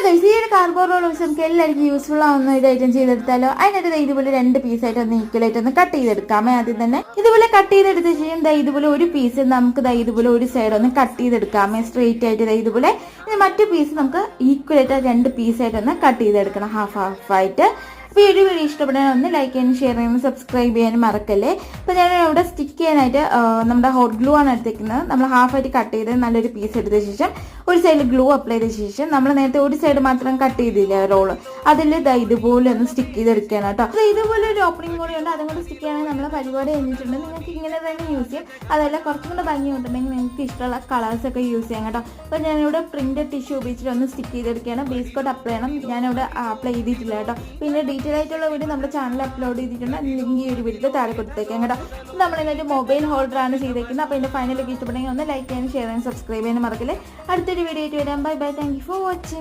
Guys, ഈ ഒരു carbon Rolls നമുക്ക് എല്ലാവർക്കും യൂസ്ഫുൾ ആവുന്ന ഒരു ഐറ്റം ചെയ്തെടുത്താലോ. അതിനായിട്ട് ഇതുപോലെ 2 പീസായിട്ട് ഒന്ന് ഈക്വലായിട്ട് ഒന്ന് കട്ട് ചെയ്തെടുക്കാമേ. ആദ്യം തന്നെ ഇതുപോലെ കട്ട് ചെയ്തെടുത്ത ശേഷം ഇതുപോലെ ഒരു പീസ് നമുക്ക് ഇതുപോലെ ഒരു സൈഡ് ഒന്ന് കട്ട് ചെയ്തെടുക്കാമേ. സ്ട്രെയിറ്റ് ആയിട്ട് ഇതുപോലെ. മറ്റു പീസ് നമുക്ക് ഈക്വലായിട്ട് 2 പീസായിട്ട് ഒന്ന് കട്ട് ചെയ്തെടുക്കണം, ഹാഫ് ആയിട്ട്. അപ്പോൾ ഈ ഒരു വീഡിയോ ഇഷ്ടപ്പെടാൻ ഒന്ന് ലൈക്ക് ചെയ്യാനും ഷെയർ ചെയ്യാനും സബ്സ്ക്രൈബ് ചെയ്യാനും മറക്കല്ലേ. അപ്പോൾ ഞാൻ ഇവിടെ സ്റ്റിക്ക് ചെയ്യാനായിട്ട് നമ്മുടെ ഹോട്ട് ഗ്ലൂ ആണ് എടുത്തേക്കുന്നത്. നമ്മൾ ഹാഫായിട്ട് കട്ട് ചെയ്ത് നല്ലൊരു പീസ് എടുത്ത ശേഷം ഒരു സൈഡിൽ ഗ്ലൂ അപ്ലൈ ചെയ്ത ശേഷം നമ്മൾ നേരത്തെ ഒരു സൈഡ് മാത്രം കട്ട് ചെയ്തില്ല റോള്, അതിൽ ഇതുപോലെ ഒന്ന് സ്റ്റിക്ക് ചെയ്തെടുക്കുകയാണ് കേട്ടോ. അപ്പോൾ ഇതുപോലെ ഒരു ഓപ്പണിംഗ് കൂടി ഉണ്ട്, അതും കൂടി സ്റ്റിക്ക് ചെയ്യാൻ നമ്മൾ പരിപാടി കഴിഞ്ഞിട്ടുണ്ട്. നിങ്ങൾക്ക് ഇങ്ങനെ തന്നെ യൂസ് ചെയ്യാം. അതല്ല കുറച്ചും കൂടെ ഭംഗി കൊണ്ടുണ്ടെങ്കിൽ നിങ്ങൾക്ക് ഇഷ്ടമുള്ള കളേഴ്സൊക്കെ യൂസ് ചെയ്യാം കേട്ടോ. അപ്പോൾ ഞാനിവിടെ പ്രിന്റഡ് ടിഷ്യൂ ഉപയോഗിച്ചിട്ട് ഒന്ന് സ്റ്റിക്ക് ചെയ്തെടുക്കുകയാണ്. ബേസ് കോട്ട് അപ്ലൈ ചെയ്യണം. ഞാനിവിടെ അപ്ലൈ ചെയ്തിട്ടില്ല കേട്ടോ. പിന്നെ ഡീറ്റെയിൽ ആയിട്ടുള്ള വീഡിയോ നമ്മുടെ ചാനലിൽ അപ്ലോഡ് ചെയ്തിട്ടുണ്ട്. ലിങ്ക് ഈ ഒരു വീഡിയോ താഴെ കൊടുത്തേക്കാം കേട്ടോ. നമ്മളിതിനൊരു മൊബൈൽ ഹോൾഡറാണ് ചെയ്തേക്കുന്നത്. അപ്പോൾ എൻ്റെ ഫൈനലൊക്കെ ഇഷ്ടപ്പെടുന്നെങ്കിൽ ഒന്ന് ലൈക്ക് ചെയ്യാനും ഷെയർ ചെയ്യാനും സബ്സ്ക്രൈബ് ചെയ്യാനും മറക്കല്ലേ. അടുത്തൊരു വീഡിയോ ആയിട്ട് വരാം. Bye bye. Thank you for watching.